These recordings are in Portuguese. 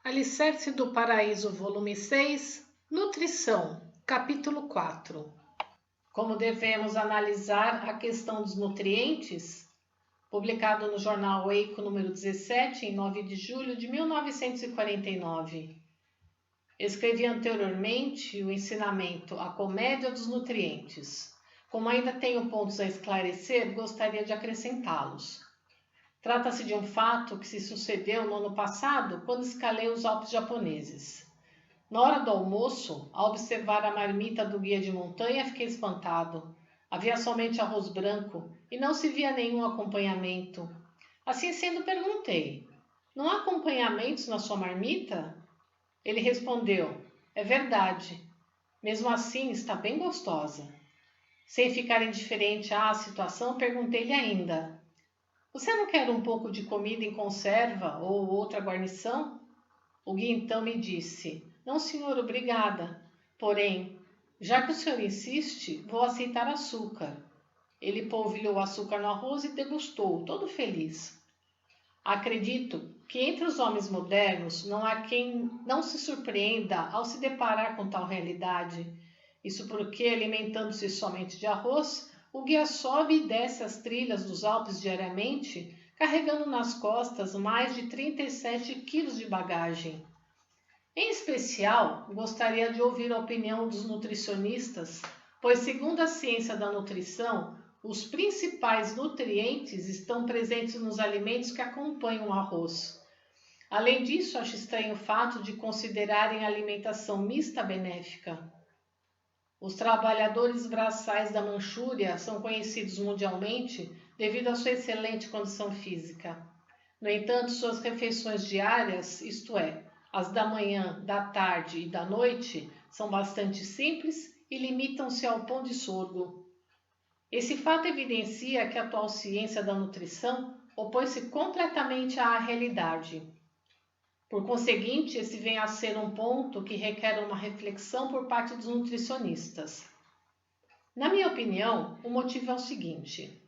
Alicerce do Paraíso, volume 6, Nutrição, capítulo 4. Como devemos analisar a questão dos nutrientes? Publicado no jornal Eiko número 17, em 9 de julho de 1949. Escrevi anteriormente o ensinamento A Comédia dos Nutrientes. Como ainda tenho pontos a esclarecer, gostaria de acrescentá-los. Trata-se de um fato que se sucedeu no ano passado, quando escalei os Alpes japoneses. Na hora do almoço, ao observar a marmita do guia de montanha, fiquei espantado. Havia somente arroz branco e não se via nenhum acompanhamento. Assim sendo, perguntei: "Não há acompanhamentos na sua marmita?" Ele respondeu: "É verdade. Mesmo assim, está bem gostosa." Sem ficar indiferente à situação, perguntei-lhe ainda: "Você não quer um pouco de comida em conserva ou outra guarnição?" O guia então me disse: "Não, senhor, obrigada. Porém, já que o senhor insiste, vou aceitar açúcar." Ele polvilhou o açúcar no arroz e degustou, todo feliz. Acredito que entre os homens modernos não há quem não se surpreenda ao se deparar com tal realidade. Isso porque, alimentando-se somente de arroz, o guia sobe e desce as trilhas dos Alpes diariamente, carregando nas costas mais de 37 quilos de bagagem. Em especial, gostaria de ouvir a opinião dos nutricionistas, pois, segundo a ciência da nutrição, os principais nutrientes estão presentes nos alimentos que acompanham o arroz. Além disso, acho estranho o fato de considerarem a alimentação mista benéfica. Os trabalhadores braçais da Manchúria são conhecidos mundialmente devido à sua excelente condição física. No entanto, suas refeições diárias, isto é, as da manhã, da tarde e da noite, são bastante simples e limitam-se ao pão de sorgo. Esse fato evidencia que a atual ciência da nutrição opõe-se completamente à realidade. Por conseguinte, esse vem a ser um ponto que requer uma reflexão por parte dos nutricionistas. Na minha opinião, o motivo é o seguinte: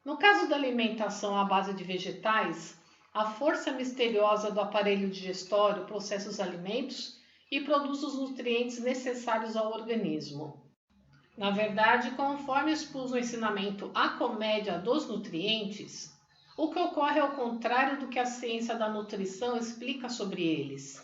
no caso da alimentação à base de vegetais, a força misteriosa do aparelho digestório processa os alimentos e produz os nutrientes necessários ao organismo. Na verdade, conforme expus no ensinamento A Comédia dos Nutrientes, o que ocorre é o contrário do que a ciência da nutrição explica sobre eles.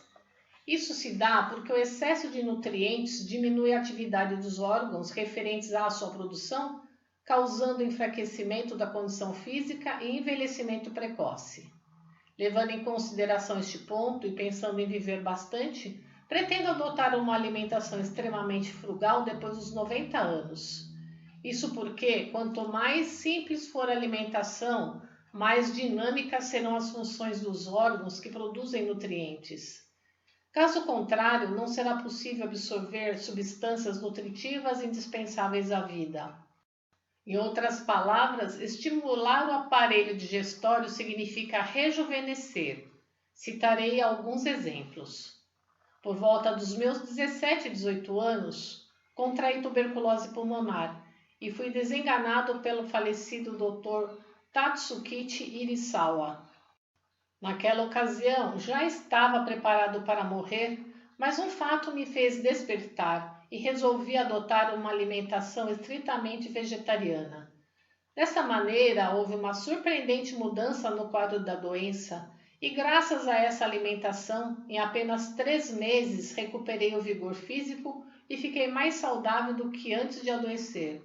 Isso se dá porque o excesso de nutrientes diminui a atividade dos órgãos referentes à sua produção, causando enfraquecimento da condição física e envelhecimento precoce. Levando em consideração este ponto e pensando em viver bastante, pretendo adotar uma alimentação extremamente frugal depois dos 90 anos. Isso porque, quanto mais simples for a alimentação, mais dinâmicas serão as funções dos órgãos que produzem nutrientes. Caso contrário, não será possível absorver substâncias nutritivas indispensáveis à vida. Em outras palavras, estimular o aparelho digestório significa rejuvenescer. Citarei alguns exemplos. Por volta dos meus 17 e 18 anos, contraí tuberculose pulmonar e fui desenganado pelo falecido Dr. Tatsukichi Irisawa. Naquela ocasião, já estava preparado para morrer, mas um fato me fez despertar e resolvi adotar uma alimentação estritamente vegetariana. Dessa maneira, houve uma surpreendente mudança no quadro da doença e, graças a essa alimentação, em apenas 3 meses recuperei o vigor físico e fiquei mais saudável do que antes de adoecer.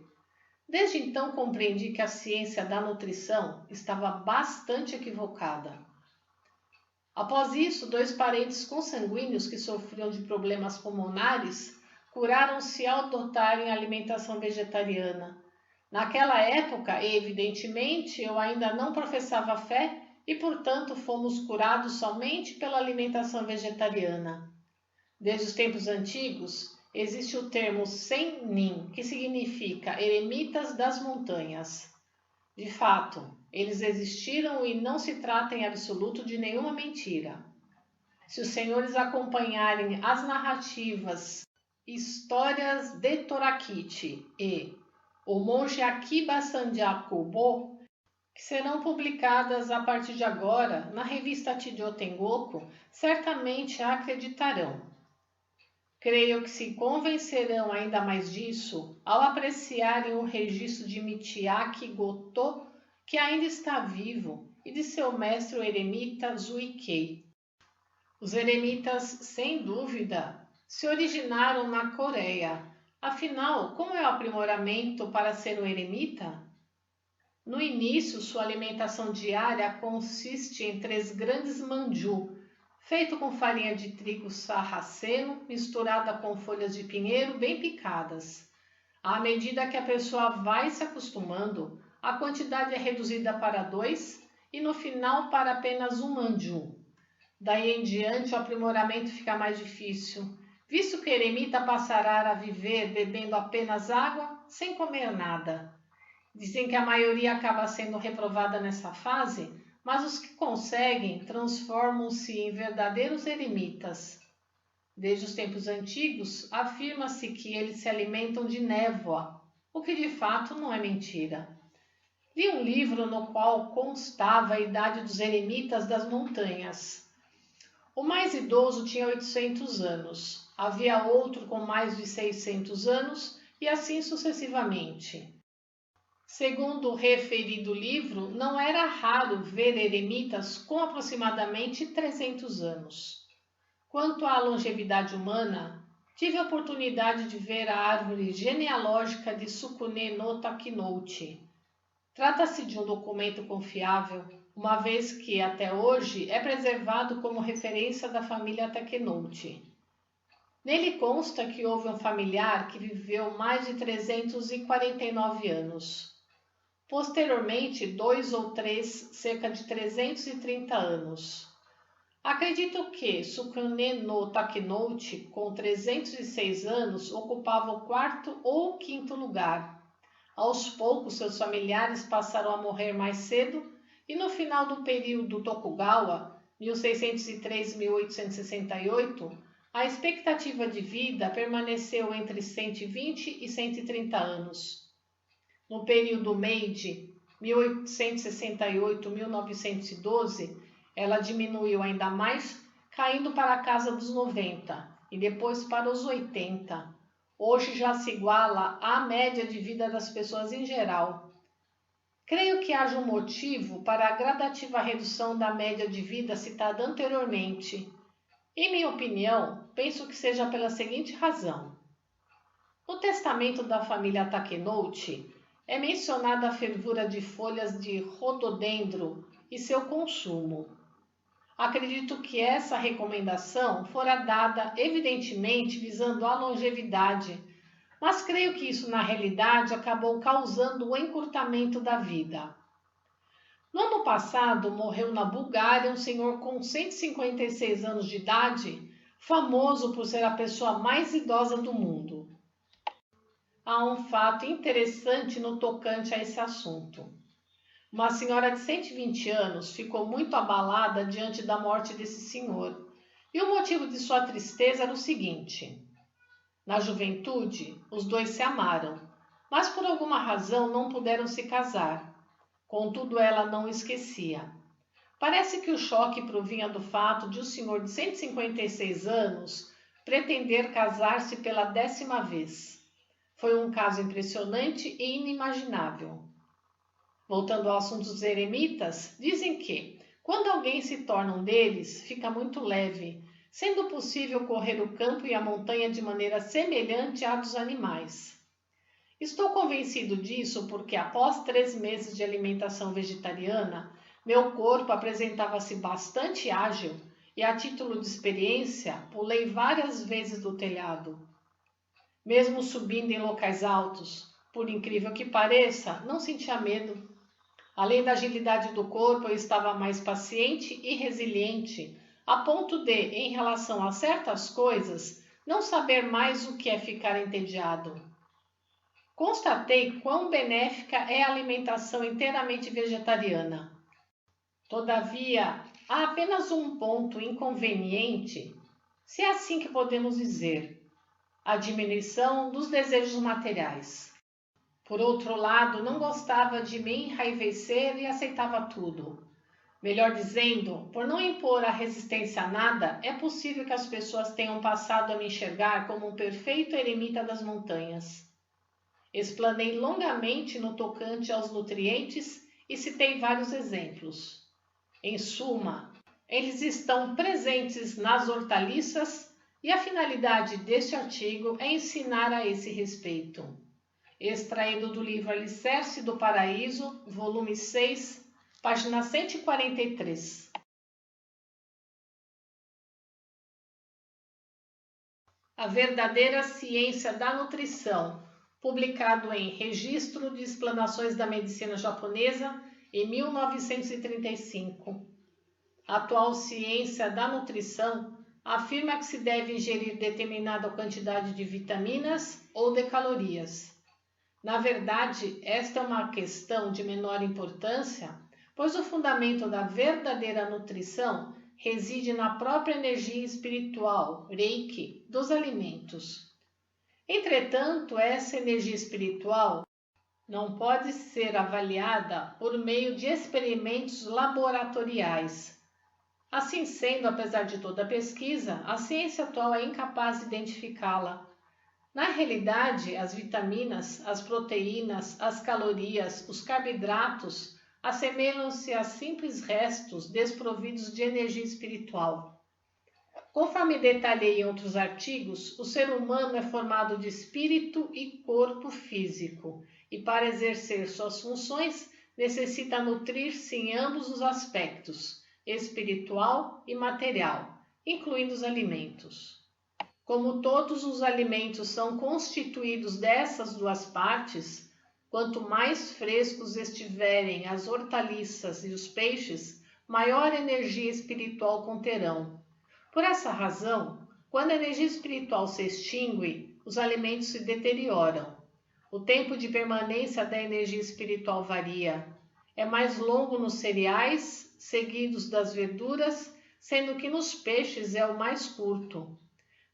Desde então compreendi que a ciência da nutrição estava bastante equivocada. Após isso, 2 parentes consanguíneos que sofriam de problemas pulmonares curaram-se ao adotarem alimentação vegetariana. Naquela época, evidentemente, eu ainda não professava fé e, portanto, fomos curados somente pela alimentação vegetariana. Desde os tempos antigos, existe o termo Sennin, que significa eremitas das montanhas. De fato, eles existiram e não se trata em absoluto de nenhuma mentira. Se os senhores acompanharem as narrativas Histórias de Torakichi e O Monge Akiba Sanjaku-bo, que serão publicadas a partir de agora na revista Chijo Tengoku, certamente a acreditarão. Creio que se convencerão ainda mais disso ao apreciarem o registro de Michiaki Goto, que ainda está vivo, e de seu mestre o eremita Zuikei. Os eremitas, sem dúvida, se originaram na Coreia. Afinal, como é o aprimoramento para ser um eremita? No início, sua alimentação diária consiste em 3 grandes manju, feito com farinha de trigo sarraceno, misturada com folhas de pinheiro bem picadas. À medida que a pessoa vai se acostumando, a quantidade é reduzida para 2 e no final para apenas 1 manju. Daí em diante o aprimoramento fica mais difícil, visto que o eremita passará a viver bebendo apenas água, sem comer nada. Dizem que a maioria acaba sendo reprovada nessa fase, mas os que conseguem transformam-se em verdadeiros eremitas. Desde os tempos antigos, afirma-se que eles se alimentam de névoa, o que de fato não é mentira. Li um livro no qual constava a idade dos eremitas das montanhas. O mais idoso tinha 800 anos, havia outro com mais de 600 anos e assim sucessivamente. Segundo o referido livro, não era raro ver eremitas com aproximadamente 300 anos. Quanto à longevidade humana, tive a oportunidade de ver a árvore genealógica de Sukune no Takenouchi. Trata-se de um documento confiável, uma vez que até hoje é preservado como referência da família Takenouchi. Nele consta que houve um familiar que viveu mais de 349 anos. Posteriormente, 2 ou 3, cerca de 330 anos. Acredito que Sukune no Takenouchi, com 306 anos, ocupava o 4º ou 5º lugar. Aos poucos, seus familiares passaram a morrer mais cedo e no final do período Tokugawa, 1603-1868, a expectativa de vida permaneceu entre 120 e 130 anos. No período Meiji, 1868-1912, ela diminuiu ainda mais, caindo para a casa dos 90 e depois para os 80. Hoje já se iguala à média de vida das pessoas em geral. Creio que haja um motivo para a gradativa redução da média de vida citada anteriormente. Em minha opinião, penso que seja pela seguinte razão. No testamento da família Takenouchi, é mencionada a fervura de folhas de rododendro e seu consumo. Acredito que essa recomendação fora dada evidentemente visando a longevidade, mas creio que isso na realidade acabou causando o encurtamento da vida. No ano passado morreu na Bulgária um senhor com 156 anos de idade, famoso por ser a pessoa mais idosa do mundo. Há um fato interessante no tocante a esse assunto. Uma senhora de 120 anos ficou muito abalada diante da morte desse senhor, e o motivo de sua tristeza era o seguinte: na juventude, os dois se amaram, mas por alguma razão não puderam se casar. Contudo, ela não o esquecia. Parece que o choque provinha do fato de o senhor de 156 anos pretender casar-se pela 10ª vez. Foi um caso impressionante e inimaginável. Voltando ao assunto dos eremitas, dizem que, quando alguém se torna um deles, fica muito leve, sendo possível correr o campo e a montanha de maneira semelhante à dos animais. Estou convencido disso porque, após 3 meses de alimentação vegetariana, meu corpo apresentava-se bastante ágil e, a título de experiência, pulei várias vezes do telhado. Mesmo subindo em locais altos, por incrível que pareça, não sentia medo. Além da agilidade do corpo, eu estava mais paciente e resiliente, a ponto de, em relação a certas coisas, não saber mais o que é ficar entediado. Constatei quão benéfica é a alimentação inteiramente vegetariana. Todavia, há apenas um ponto inconveniente, se é assim que podemos dizer: a diminuição dos desejos materiais. Por outro lado, não gostava de me enraivecer e aceitava tudo. Melhor dizendo, por não impor a resistência a nada, é possível que as pessoas tenham passado a me enxergar como um perfeito eremita das montanhas. Explanei longamente no tocante aos nutrientes e citei vários exemplos. Em suma, eles estão presentes nas hortaliças e a finalidade deste artigo é ensinar a esse respeito. Extraído do livro Alicerce do Paraíso, volume 6, página 143. A verdadeira ciência da nutrição, publicado em Registro de Explanações da Medicina Japonesa, em 1935. A atual ciência da nutrição afirma que se deve ingerir determinada quantidade de vitaminas ou de calorias. Na verdade, esta é uma questão de menor importância, pois o fundamento da verdadeira nutrição reside na própria energia espiritual, Reiki, dos alimentos. Entretanto, essa energia espiritual não pode ser avaliada por meio de experimentos laboratoriais. Assim sendo, apesar de toda a pesquisa, a ciência atual é incapaz de identificá-la. Na realidade, as vitaminas, as proteínas, as calorias, os carboidratos assemelham-se a simples restos desprovidos de energia espiritual. Conforme detalhei em outros artigos, o ser humano é formado de espírito e corpo físico, e para exercer suas funções necessita nutrir-se em ambos os aspectos, espiritual e material, incluindo os alimentos. Como todos os alimentos são constituídos dessas duas partes, quanto mais frescos estiverem as hortaliças e os peixes, maior energia espiritual conterão. Por essa razão, quando a energia espiritual se extingue, os alimentos se deterioram. O tempo de permanência da energia espiritual varia. É mais longo nos cereais, seguidos das verduras, sendo que nos peixes é o mais curto.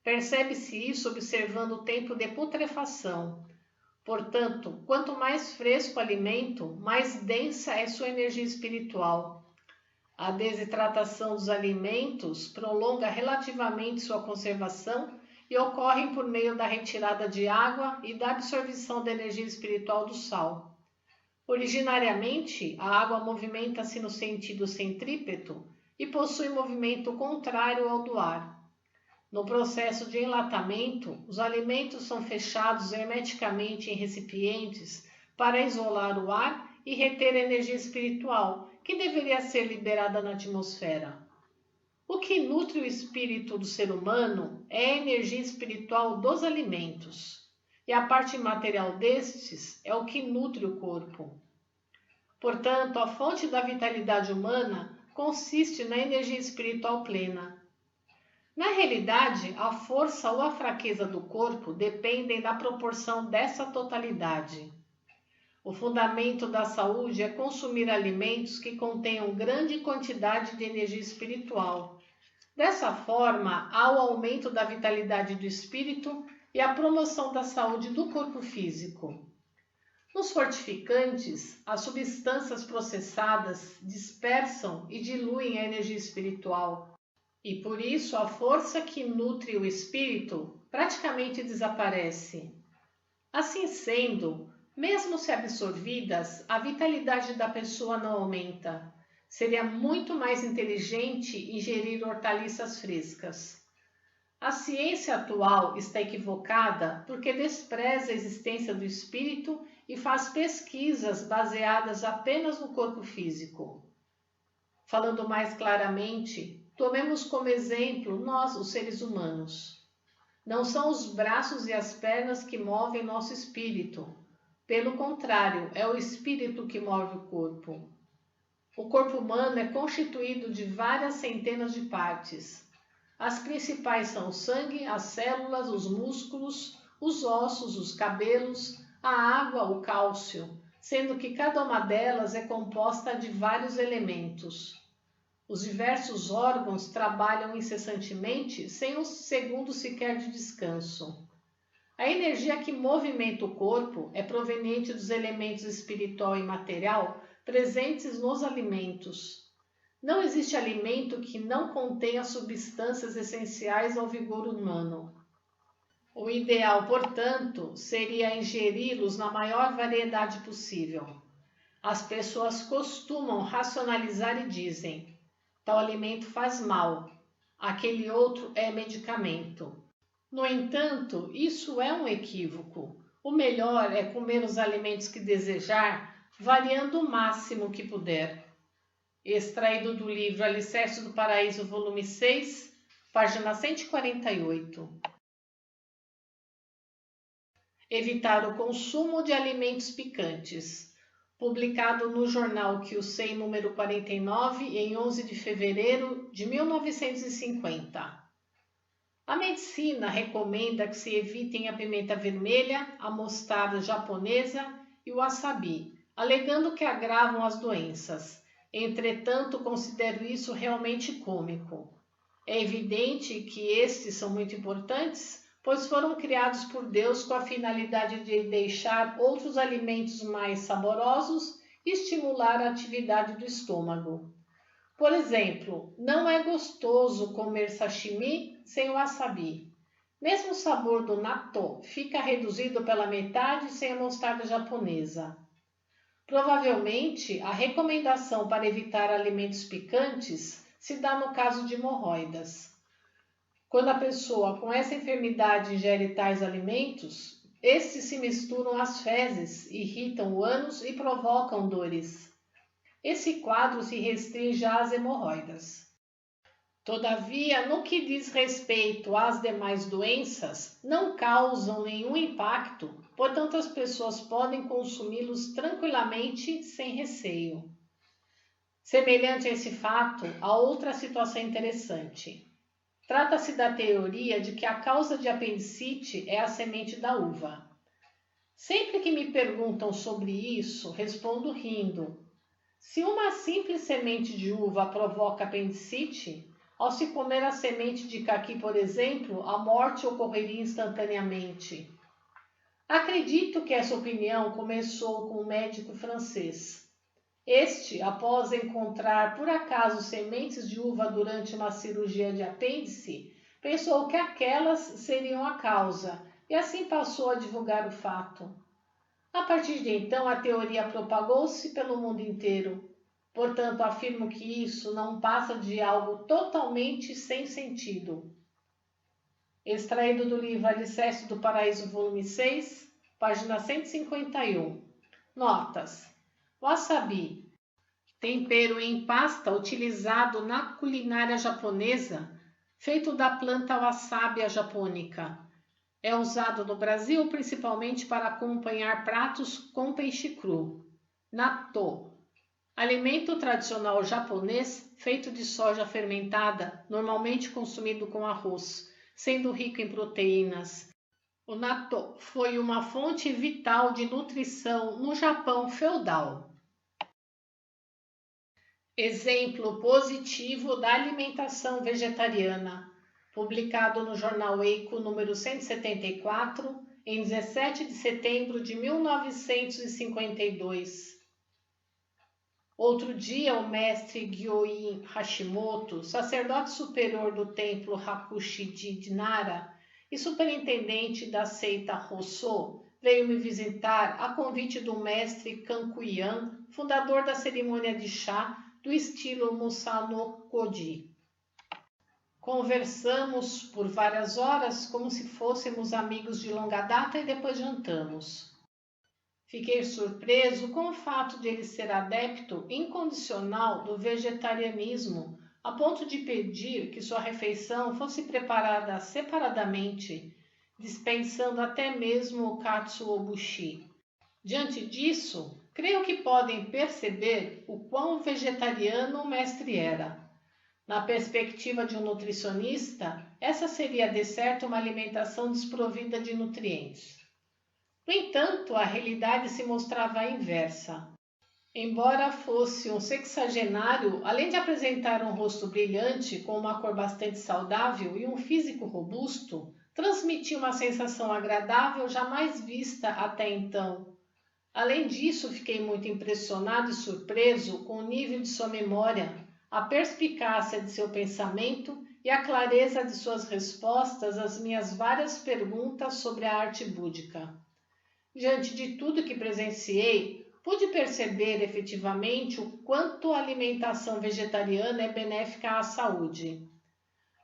Percebe-se isso observando o tempo de putrefação. Portanto, quanto mais fresco o alimento, mais densa é sua energia espiritual. A desidratação dos alimentos prolonga relativamente sua conservação e ocorre por meio da retirada de água e da absorção da energia espiritual do sal. Originariamente, a água movimenta-se no sentido centrípeto e possui movimento contrário ao do ar. No processo de enlatamento, os alimentos são fechados hermeticamente em recipientes para isolar o ar e reter a energia espiritual, que deveria ser liberada na atmosfera. O que nutre o espírito do ser humano é a energia espiritual dos alimentos, e a parte material destes é o que nutre o corpo. Portanto, a fonte da vitalidade humana consiste na energia espiritual plena. Na realidade, a força ou a fraqueza do corpo dependem da proporção dessa totalidade. O fundamento da saúde é consumir alimentos que contenham grande quantidade de energia espiritual. Dessa forma, há o aumento da vitalidade do espírito e a promoção da saúde do corpo físico. Nos fortificantes, as substâncias processadas dispersam e diluem a energia espiritual. E por isso a força que nutre o espírito praticamente desaparece. Assim sendo, mesmo se absorvidas, a vitalidade da pessoa não aumenta. Seria muito mais inteligente ingerir hortaliças frescas. A ciência atual está equivocada porque despreza a existência do espírito e faz pesquisas baseadas apenas no corpo físico. Falando mais claramente, tomemos como exemplo nós, os seres humanos. Não são os braços e as pernas que movem nosso espírito. Pelo contrário, é o espírito que move o corpo. O corpo humano é constituído de várias centenas de partes. As principais são o sangue, as células, os músculos, os ossos, os cabelos, a água, o cálcio, sendo que cada uma delas é composta de vários elementos. Os diversos órgãos trabalham incessantemente sem um segundo sequer de descanso. A energia que movimenta o corpo é proveniente dos elementos espiritual e material presentes nos alimentos. Não existe alimento que não contenha substâncias essenciais ao vigor humano. O ideal, portanto, seria ingeri-los na maior variedade possível. As pessoas costumam racionalizar e dizem: tal alimento faz mal, aquele outro é medicamento. No entanto, isso é um equívoco. O melhor é comer os alimentos que desejar, variando o máximo que puder. Extraído do livro Alicerces do Paraíso, volume 6, página 148. Evitar o consumo de alimentos picantes. Publicado no jornal Kyusei número 49, em 11 de fevereiro de 1950. A medicina recomenda que se evitem a pimenta vermelha, a mostarda japonesa e o wasabi, alegando que agravam as doenças. Entretanto, considero isso realmente cômico. É evidente que estes são muito importantes, pois foram criados por Deus com a finalidade de deixar outros alimentos mais saborosos e estimular a atividade do estômago. Por exemplo, não é gostoso comer sashimi sem wasabi. Mesmo o sabor do natto fica reduzido pela metade sem a mostarda japonesa. Provavelmente, a recomendação para evitar alimentos picantes se dá no caso de hemorroidas. Quando a pessoa com essa enfermidade ingere tais alimentos, estes se misturam às fezes, irritam o ânus e provocam dores. Esse quadro se restringe às hemorroidas. Todavia, no que diz respeito às demais doenças, não causam nenhum impacto, portanto as pessoas podem consumi-los tranquilamente, sem receio. Semelhante a esse fato, há outra situação interessante. Trata-se da teoria de que a causa de apendicite é a semente da uva. Sempre que me perguntam sobre isso, respondo rindo. Se uma simples semente de uva provoca apendicite, ao se comer a semente de caqui, por exemplo, a morte ocorreria instantaneamente. Acredito que essa opinião começou com um médico francês. Este, após encontrar por acaso sementes de uva durante uma cirurgia de apêndice, pensou que aquelas seriam a causa e assim passou a divulgar o fato. A partir de então, a teoria propagou-se pelo mundo inteiro. Portanto, afirmo que isso não passa de algo totalmente sem sentido. Extraído do livro Alicerces do Paraíso, volume 6, página 151. Notas. Wasabi, tempero em pasta utilizado na culinária japonesa, feito da planta Wasabi japônica. É usado no Brasil principalmente para acompanhar pratos com peixe cru. Natto, alimento tradicional japonês feito de soja fermentada, normalmente consumido com arroz, sendo rico em proteínas. O natto foi uma fonte vital de nutrição no Japão feudal. Exemplo positivo da alimentação vegetariana. Publicado no jornal Eiko número 174, em 17 de setembro de 1952. Outro dia, o mestre Gyoin Hashimoto, sacerdote superior do templo Hakushi-ji de Nara e superintendente da seita Hossō, veio me visitar a convite do mestre Kankuyan, fundador da cerimônia de chá do estilo Musa-no-Koji. Conversamos por várias horas como se fôssemos amigos de longa data e depois jantamos. Fiquei surpreso com o fato de ele ser adepto incondicional do vegetarianismo, a ponto de pedir que sua refeição fosse preparada separadamente, dispensando até mesmo o katsuobushi. Diante disso, creio que podem perceber o quão vegetariano o mestre era. Na perspectiva de um nutricionista, essa seria de certo uma alimentação desprovida de nutrientes. No entanto, a realidade se mostrava a inversa. Embora fosse um sexagenário, além de apresentar um rosto brilhante com uma cor bastante saudável e um físico robusto, transmitia uma sensação agradável jamais vista até então. Além disso, fiquei muito impressionado e surpreso com o nível de sua memória, a perspicácia de seu pensamento e a clareza de suas respostas às minhas várias perguntas sobre a arte búdica. Diante de tudo que presenciei, pude perceber efetivamente o quanto a alimentação vegetariana é benéfica à saúde.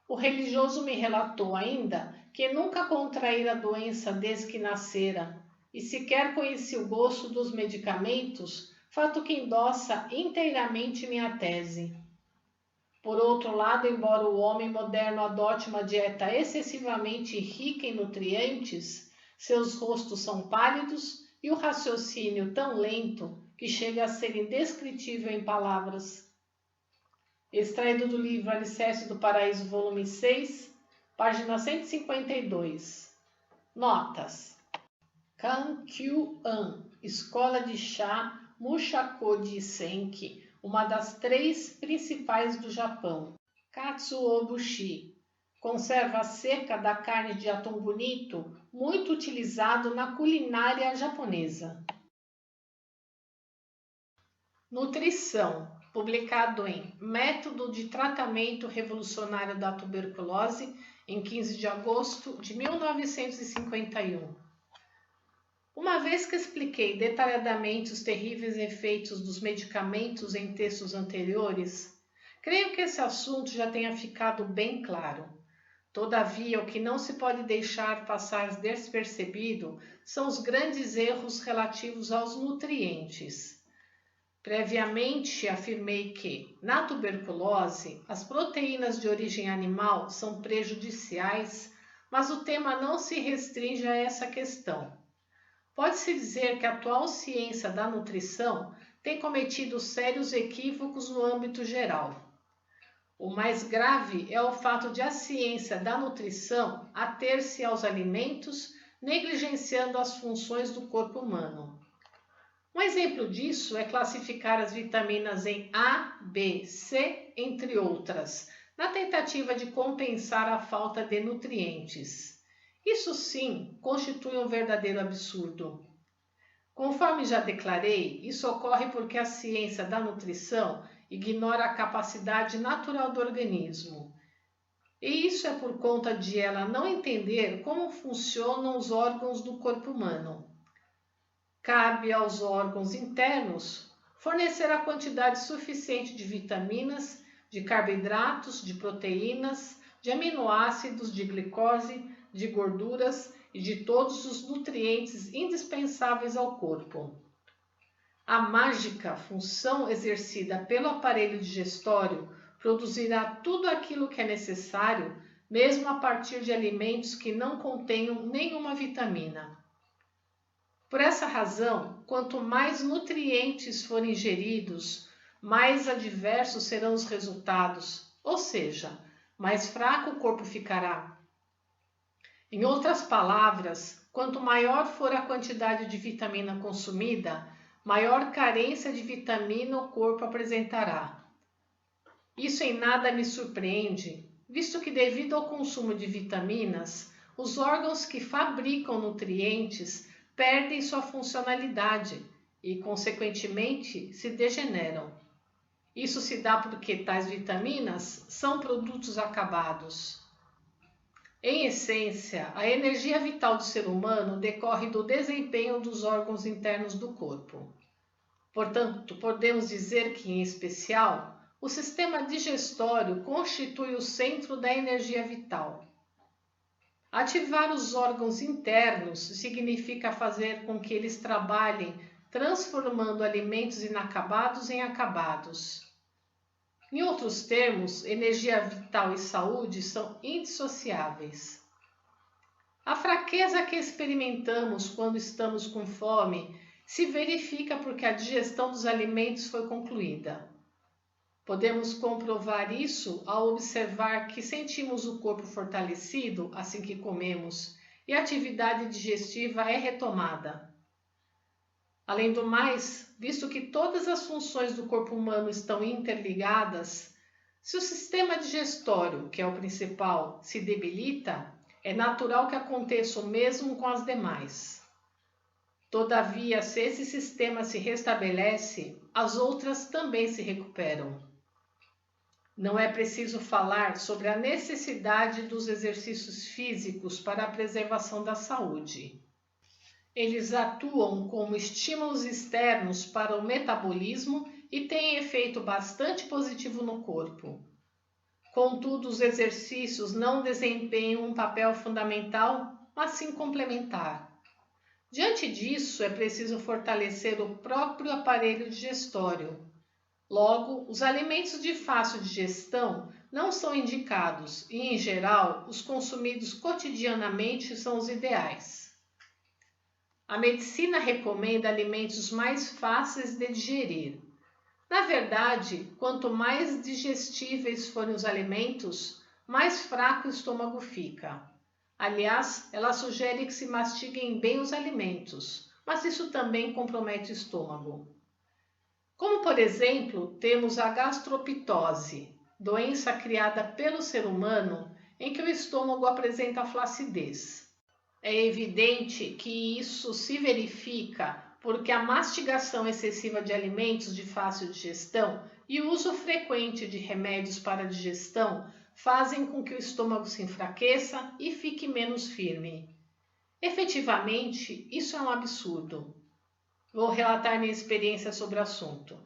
O religioso me relatou ainda que nunca contraíra a doença desde que nascera e sequer conhecia o gosto dos medicamentos, fato que endossa inteiramente minha tese. Por outro lado, embora o homem moderno adote uma dieta excessivamente rica em nutrientes, seus rostos são pálidos e o raciocínio tão lento que chega a ser indescritível em palavras. Extraído do livro Alicerce do Paraíso, volume 6, página 152. Notas. Kankyu-an, Escola de Chá Mushakoji Senki, uma das 3 principais do Japão. Katsuobushi, conserva seca da carne de atum bonito, muito utilizado na culinária japonesa. Nutrição, publicado em Método de Tratamento Revolucionário da Tuberculose, em 15 de agosto de 1951. Uma vez que expliquei detalhadamente os terríveis efeitos dos medicamentos em textos anteriores, creio que esse assunto já tenha ficado bem claro. Todavia, o que não se pode deixar passar despercebido são os grandes erros relativos aos nutrientes. Previamente, afirmei que, na tuberculose, as proteínas de origem animal são prejudiciais, mas o tema não se restringe a essa questão. Pode-se dizer que a atual ciência da nutrição tem cometido sérios equívocos no âmbito geral. O mais grave é o fato de a ciência da nutrição ater-se aos alimentos, negligenciando as funções do corpo humano. Um exemplo disso é classificar as vitaminas em A, B, C, entre outras, na tentativa de compensar a falta de nutrientes. Isso sim constitui um verdadeiro absurdo. Conforme já declarei, isso ocorre porque a ciência da nutrição ignora a capacidade natural do organismo. E isso é por conta de ela não entender como funcionam os órgãos do corpo humano. Cabe aos órgãos internos fornecer a quantidade suficiente de vitaminas, de carboidratos, de proteínas, de aminoácidos, de glicose, de gorduras e de todos os nutrientes indispensáveis ao corpo. A mágica função exercida pelo aparelho digestório produzirá tudo aquilo que é necessário, mesmo a partir de alimentos que não contenham nenhuma vitamina. Por essa razão, quanto mais nutrientes forem ingeridos, mais adversos serão os resultados, ou seja, mais fraco o corpo ficará. Em outras palavras, quanto maior for a quantidade de vitamina consumida, maior carência de vitamina o corpo apresentará. Isso em nada me surpreende, visto que devido ao consumo de vitaminas, os órgãos que fabricam nutrientes perdem sua funcionalidade e, consequentemente, se degeneram. Isso se dá porque tais vitaminas são produtos acabados. Em essência, a energia vital do ser humano decorre do desempenho dos órgãos internos do corpo. Portanto, podemos dizer que, em especial, o sistema digestório constitui o centro da energia vital. Ativar os órgãos internos significa fazer com que eles trabalhem, transformando alimentos inacabados em acabados. Em outros termos, energia vital e saúde são indissociáveis. A fraqueza que experimentamos quando estamos com fome se verifica porque a digestão dos alimentos foi concluída. Podemos comprovar isso ao observar que sentimos o corpo fortalecido assim que comemos e a atividade digestiva é retomada. Além do mais, visto que todas as funções do corpo humano estão interligadas, se o sistema digestório, que é o principal, se debilita, É natural que aconteça o mesmo com as demais. Todavia, se esse sistema se restabelece, as outras também se recuperam. Não é preciso falar sobre a necessidade dos exercícios físicos para a preservação da saúde. Eles atuam como estímulos externos para o metabolismo e têm efeito bastante positivo no corpo. Contudo, os exercícios não desempenham um papel fundamental, mas sim complementar. Diante disso, é preciso fortalecer o próprio aparelho digestório. Logo, os alimentos de fácil digestão não são indicados e, em geral, os consumidos cotidianamente são os ideais. A medicina recomenda alimentos mais fáceis de digerir. Na verdade, quanto mais digestíveis forem os alimentos, mais fraco o estômago fica. Aliás, ela sugere que se mastiguem bem os alimentos, mas isso também compromete o estômago. Como, por exemplo, temos a gastropitose, doença criada pelo ser humano em que o estômago apresenta flacidez. É evidente que isso se verifica porque a mastigação excessiva de alimentos de fácil digestão e o uso frequente de remédios para a digestão fazem com que o estômago se enfraqueça e fique menos firme. Efetivamente, isso é um absurdo. Vou relatar minha experiência sobre o assunto.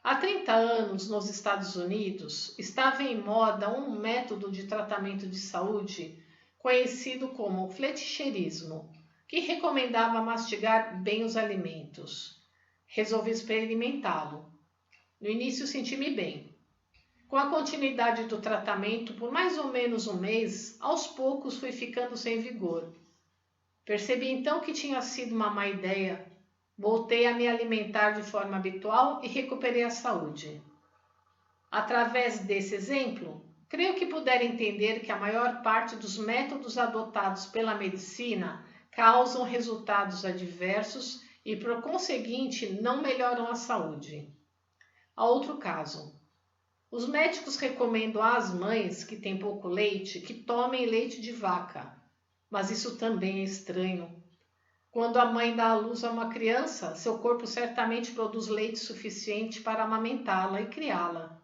Há 30 anos, nos Estados Unidos, estava em moda um método de tratamento de saúde conhecido como flechicherismo, que recomendava mastigar bem os alimentos. Resolvi experimentá-lo. No início senti-me bem. Com a continuidade do tratamento por mais ou menos um mês, aos poucos fui ficando sem vigor. Percebi então que tinha sido uma má ideia. Voltei a me alimentar de forma habitual e recuperei a saúde. Através desse exemplo, creio que puder entender que a maior parte dos métodos adotados pela medicina causam resultados adversos e, por conseguinte, não melhoram a saúde. Há outro caso. Os médicos recomendam às mães que têm pouco leite que tomem leite de vaca, mas isso também é estranho. Quando a mãe dá à luz a uma criança, seu corpo certamente produz leite suficiente para amamentá-la e criá-la.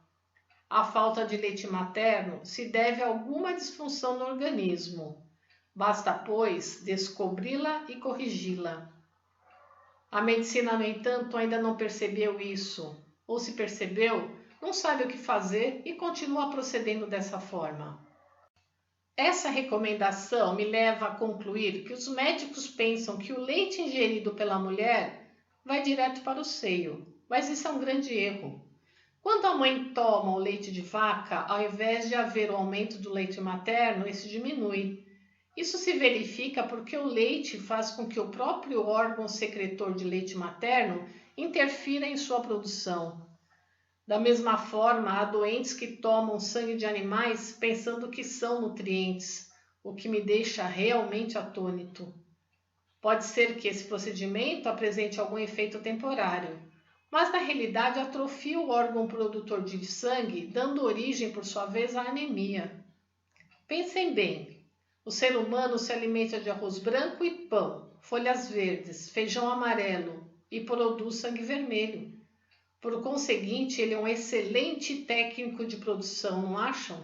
A falta de leite materno se deve a alguma disfunção no organismo. Basta, pois, descobri-la e corrigi-la. A medicina, no entanto, ainda não percebeu isso, ou se percebeu, não sabe o que fazer e continua procedendo dessa forma. Essa recomendação me leva a concluir que os médicos pensam que o leite ingerido pela mulher vai direto para o seio, mas isso é um grande erro. Quando a mãe toma o leite de vaca, ao invés de haver o aumento do leite materno, esse diminui. Isso se verifica porque o leite faz com que o próprio órgão secretor de leite materno interfira em sua produção. Da mesma forma, há doentes que tomam sangue de animais pensando que são nutrientes, o que me deixa realmente atônito. Pode ser que esse procedimento apresente algum efeito temporário, mas na realidade atrofia o órgão produtor de sangue, dando origem, por sua vez, à anemia. Pensem bem, o ser humano se alimenta de arroz branco e pão, folhas verdes, feijão amarelo e produz sangue vermelho. Por conseguinte, ele é um excelente técnico de produção, não acham?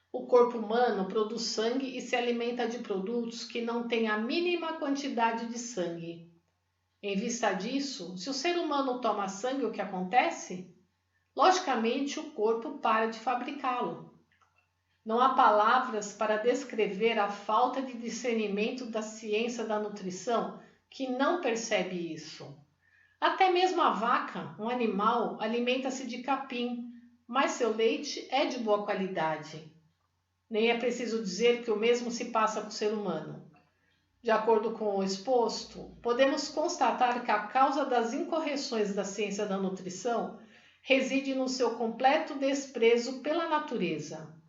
O corpo humano produz sangue e se alimenta de produtos que não têm a mínima quantidade de sangue. Em vista disso, se o ser humano toma sangue, o que acontece? Logicamente, o corpo para de fabricá-lo. Não há palavras para descrever a falta de discernimento da ciência da nutrição que não percebe isso. Até mesmo a vaca, um animal, alimenta-se de capim, mas seu leite é de boa qualidade. Nem é preciso dizer que o mesmo se passa com o ser humano. De acordo com o exposto, podemos constatar que a causa das incorreções da ciência da nutrição reside no seu completo desprezo pela natureza.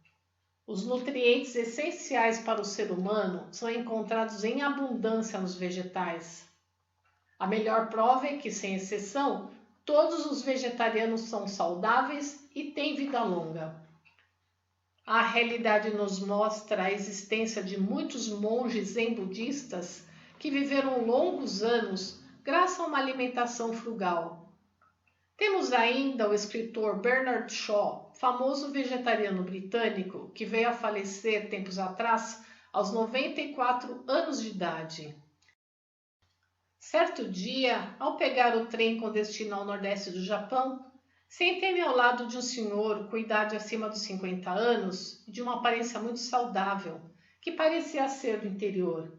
Os nutrientes essenciais para o ser humano são encontrados em abundância nos vegetais. A melhor prova é que, sem exceção, todos os vegetarianos são saudáveis e têm vida longa. A realidade nos mostra a existência de muitos monges zen budistas que viveram longos anos graças a uma alimentação frugal. Temos ainda o escritor Bernard Shaw, famoso vegetariano britânico, que veio a falecer tempos atrás aos 94 anos de idade. Certo dia, ao pegar o trem com destino ao nordeste do Japão, sentei-me ao lado de um senhor com idade acima dos 50 anos e de uma aparência muito saudável, que parecia ser do interior.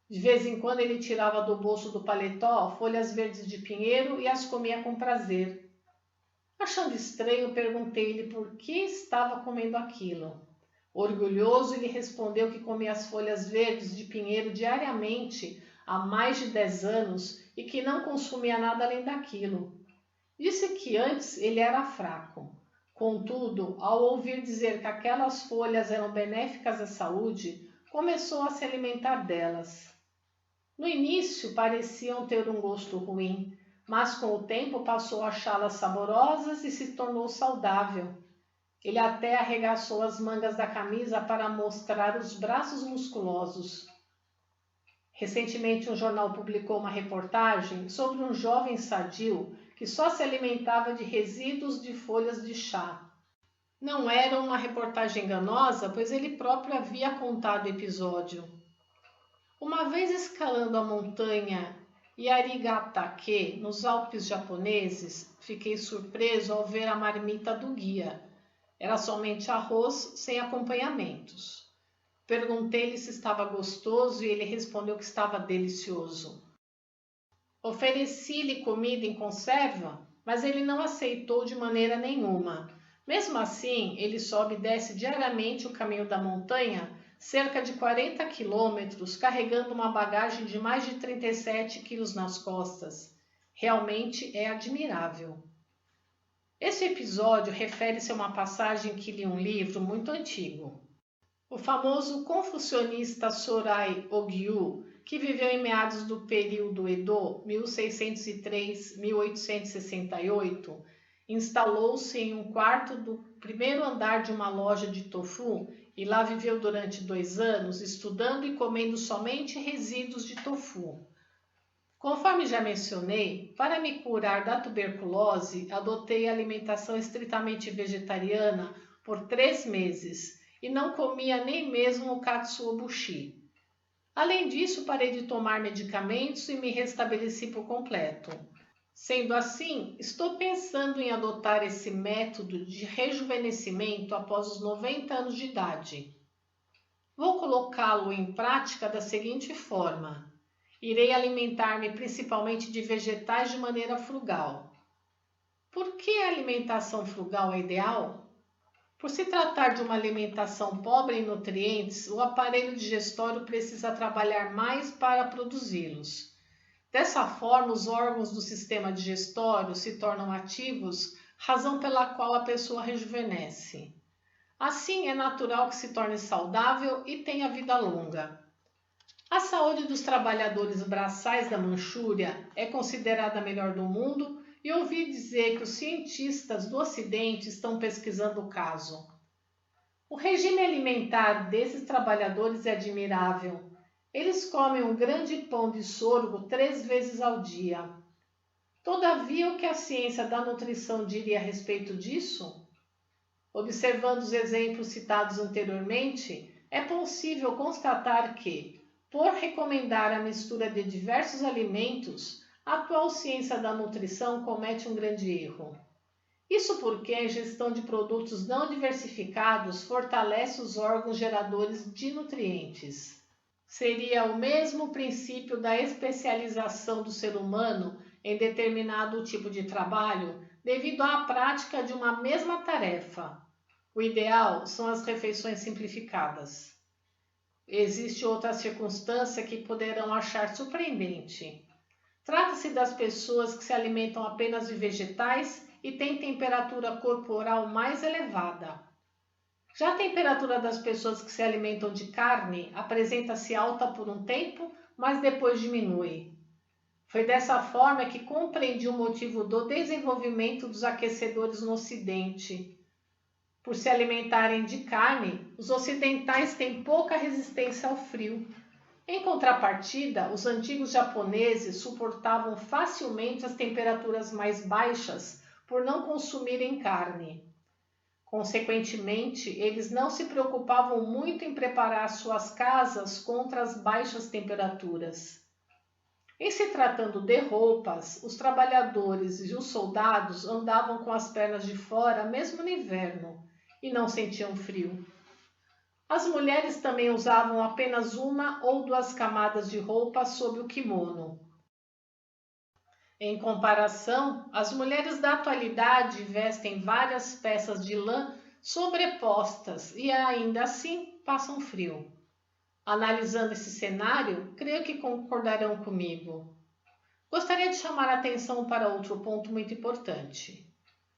De vez em quando ele tirava do bolso do paletó folhas verdes de pinheiro e as comia com prazer. Achando estranho, perguntei-lhe por que estava comendo aquilo. Orgulhoso, ele respondeu que comia as folhas verdes de pinheiro diariamente há mais de 10 anos e que não consumia nada além daquilo. Disse que antes ele era fraco. Contudo, ao ouvir dizer que aquelas folhas eram benéficas à saúde, começou a se alimentar delas. No início pareciam ter um gosto ruim, mas com o tempo passou a achá-las saborosas e se tornou saudável. Ele até arregaçou as mangas da camisa para mostrar os braços musculosos. Recentemente, um jornal publicou uma reportagem sobre um jovem sadio que só se alimentava de resíduos de folhas de chá. Não era uma reportagem enganosa, pois ele próprio havia contado o episódio. Uma vez escalando a montanha Yarigatake, nos Alpes japoneses, fiquei surpreso ao ver a marmita do guia. Era somente arroz, sem acompanhamentos. Perguntei-lhe se estava gostoso e ele respondeu que estava delicioso. Ofereci-lhe comida em conserva, mas ele não aceitou de maneira nenhuma. Mesmo assim, ele sobe e desce diariamente o caminho da montanha, cerca de 40 quilômetros, carregando uma bagagem de mais de 37 quilos nas costas. Realmente é admirável. Esse episódio refere-se a uma passagem que li em um livro muito antigo. O famoso confucionista Sorai Ogyu, que viveu em meados do período Edo, 1603-1868, instalou-se em um quarto do primeiro andar de uma loja de tofu e lá viveu durante 2 anos, estudando e comendo somente resíduos de tofu. Conforme já mencionei, para me curar da tuberculose, adotei a alimentação estritamente vegetariana por 3 meses e não comia nem mesmo o katsuobushi. Além disso, parei de tomar medicamentos e me restabeleci por completo. Sendo assim, estou pensando em adotar esse método de rejuvenescimento após os 90 anos de idade. Vou colocá-lo em prática da seguinte forma. Irei alimentar-me principalmente de vegetais de maneira frugal. Por que a alimentação frugal é ideal? Por se tratar de uma alimentação pobre em nutrientes, o aparelho digestório precisa trabalhar mais para produzi-los. Dessa forma, os órgãos do sistema digestório se tornam ativos, razão pela qual a pessoa rejuvenesce. Assim, é natural que se torne saudável e tenha vida longa. A saúde dos trabalhadores braçais da Manchúria é considerada a melhor do mundo e ouvi dizer que os cientistas do Ocidente estão pesquisando o caso. O regime alimentar desses trabalhadores é admirável. Eles comem um grande pão de sorgo 3 vezes ao dia. Todavia, o que a ciência da nutrição diria a respeito disso? Observando os exemplos citados anteriormente, é possível constatar que, por recomendar a mistura de diversos alimentos, a atual ciência da nutrição comete um grande erro. Isso porque a ingestão de produtos não diversificados fortalece os órgãos geradores de nutrientes. Seria o mesmo princípio da especialização do ser humano em determinado tipo de trabalho devido à prática de uma mesma tarefa. O ideal são as refeições simplificadas. Existe outra circunstância que poderão achar surpreendente. Trata-se das pessoas que se alimentam apenas de vegetais e têm temperatura corporal mais elevada. Já a temperatura das pessoas que se alimentam de carne apresenta-se alta por um tempo, mas depois diminui. Foi dessa forma que compreendi o motivo do desenvolvimento dos aquecedores no Ocidente. Por se alimentarem de carne, os ocidentais têm pouca resistência ao frio. Em contrapartida, os antigos japoneses suportavam facilmente as temperaturas mais baixas por não consumirem carne. Consequentemente, eles não se preocupavam muito em preparar suas casas contra as baixas temperaturas. Em se tratando de roupas, os trabalhadores e os soldados andavam com as pernas de fora mesmo no inverno e não sentiam frio. As mulheres também usavam apenas uma ou duas camadas de roupa sob o kimono. Em comparação, as mulheres da atualidade vestem várias peças de lã sobrepostas e ainda assim passam frio. Analisando esse cenário, creio que concordarão comigo. Gostaria de chamar a atenção para outro ponto muito importante.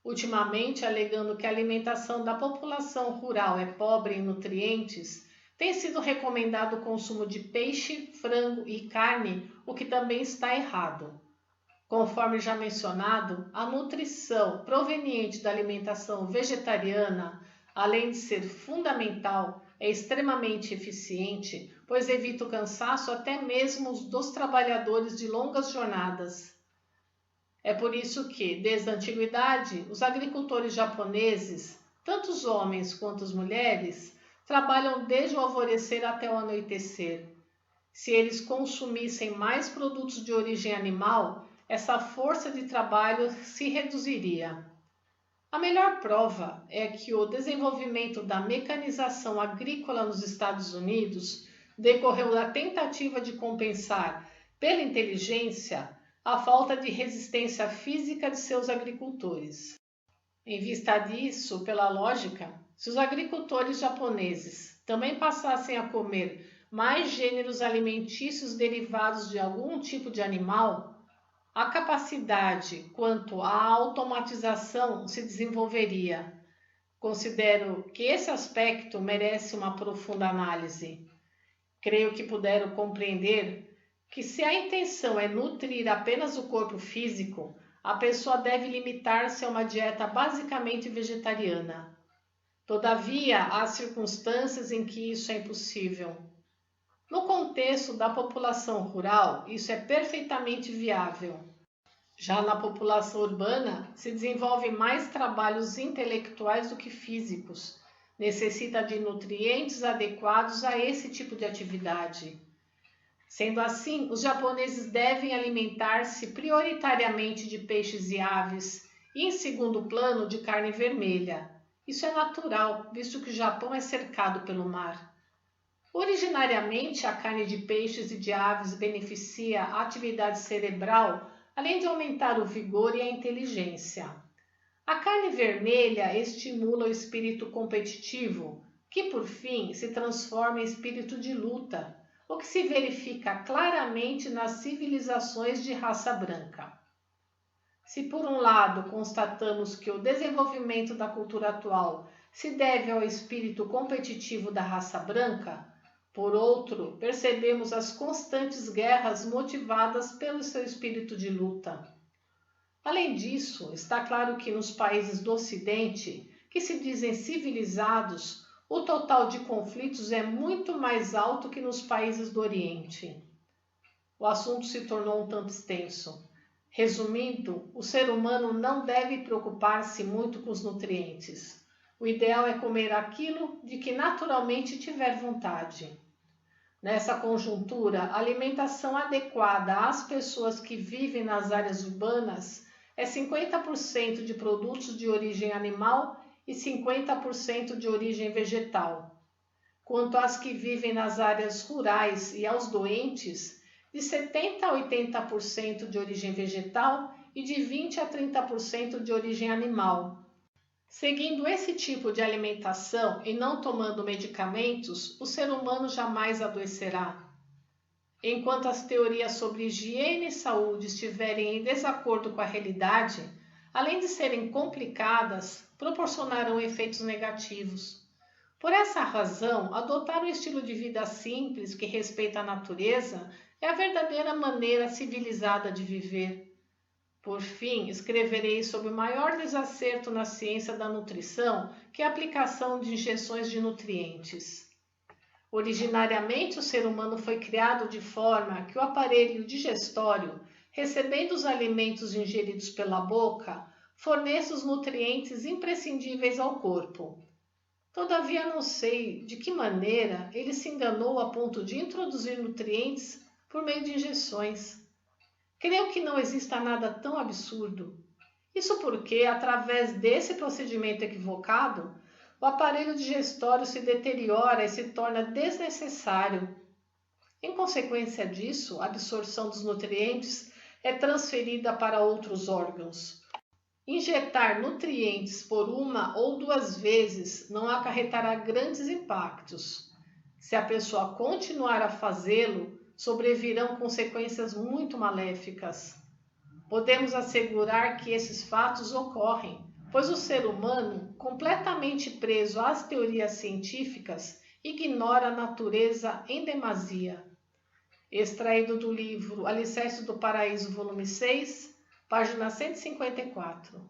Ultimamente, alegando que a alimentação da população rural é pobre em nutrientes, tem sido recomendado o consumo de peixe, frango e carne, o que também está errado. Conforme já mencionado, a nutrição proveniente da alimentação vegetariana, além de ser fundamental, é extremamente eficiente, pois evita o cansaço até mesmo dos trabalhadores de longas jornadas. É por isso que, desde a antiguidade, os agricultores japoneses, tanto os homens quanto as mulheres, trabalham desde o alvorecer até o anoitecer. Se eles consumissem mais produtos de origem animal, essa força de trabalho se reduziria. A melhor prova é que o desenvolvimento da mecanização agrícola nos Estados Unidos decorreu da tentativa de compensar, pela inteligência, a falta de resistência física de seus agricultores. Em vista disso, pela lógica, se os agricultores japoneses também passassem a comer mais gêneros alimentícios derivados de algum tipo de animal, a capacidade quanto à automatização se desenvolveria. Considero que esse aspecto merece uma profunda análise. Creio que puderam compreender que se a intenção é nutrir apenas o corpo físico, a pessoa deve limitar-se a uma dieta basicamente vegetariana. Todavia, há circunstâncias em que isso é impossível. No contexto da população rural, isso é perfeitamente viável. Já na população urbana, se desenvolvem mais trabalhos intelectuais do que físicos. Necessita de nutrientes adequados a esse tipo de atividade. Sendo assim, os japoneses devem alimentar-se prioritariamente de peixes e aves e, em segundo plano, de carne vermelha. Isso é natural, visto que o Japão é cercado pelo mar. Originariamente, a carne de peixes e de aves beneficia a atividade cerebral, além de aumentar o vigor e a inteligência. A carne vermelha estimula o espírito competitivo, que por fim se transforma em espírito de luta, o que se verifica claramente nas civilizações de raça branca. Se por um lado constatamos que o desenvolvimento da cultura atual se deve ao espírito competitivo da raça branca, por outro, percebemos as constantes guerras motivadas pelo seu espírito de luta. Além disso, está claro que nos países do Ocidente, que se dizem civilizados, o total de conflitos é muito mais alto que nos países do Oriente. O assunto se tornou um tanto extenso. Resumindo, o ser humano não deve preocupar-se muito com os nutrientes. O ideal é comer aquilo de que naturalmente tiver vontade. Nessa conjuntura, a alimentação adequada às pessoas que vivem nas áreas urbanas é 50% de produtos de origem animal e 50% de origem vegetal. Quanto às que vivem nas áreas rurais e aos doentes, de 70% a 80% de origem vegetal e de 20% a 30% de origem animal. Seguindo esse tipo de alimentação e não tomando medicamentos, o ser humano jamais adoecerá. Enquanto as teorias sobre higiene e saúde estiverem em desacordo com a realidade, além de serem complicadas, proporcionarão efeitos negativos. Por essa razão, adotar um estilo de vida simples que respeita a natureza é a verdadeira maneira civilizada de viver. Por fim, escreverei sobre o maior desacerto na ciência da nutrição, que é a aplicação de injeções de nutrientes. Originariamente, o ser humano foi criado de forma que o aparelho digestório, recebendo os alimentos ingeridos pela boca, forneça os nutrientes imprescindíveis ao corpo. Todavia, não sei de que maneira ele se enganou a ponto de introduzir nutrientes por meio de injeções. Creio que não exista nada tão absurdo. Isso porque, através desse procedimento equivocado, o aparelho digestório se deteriora e se torna desnecessário. Em consequência disso, a absorção dos nutrientes é transferida para outros órgãos. Injetar nutrientes por uma ou duas vezes não acarretará grandes impactos. Se a pessoa continuar a fazê-lo, sobrevirão consequências muito maléficas. Podemos assegurar que esses fatos ocorrem, pois o ser humano, completamente preso às teorias científicas, ignora a natureza em demasia. Extraído do livro Alicerces do Paraíso, volume 6, página 154.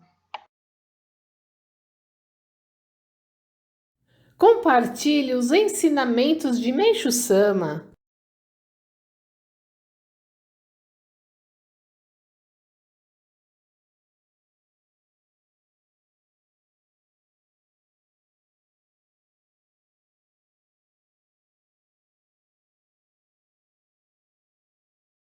Compartilhe os ensinamentos de Meishu Sama.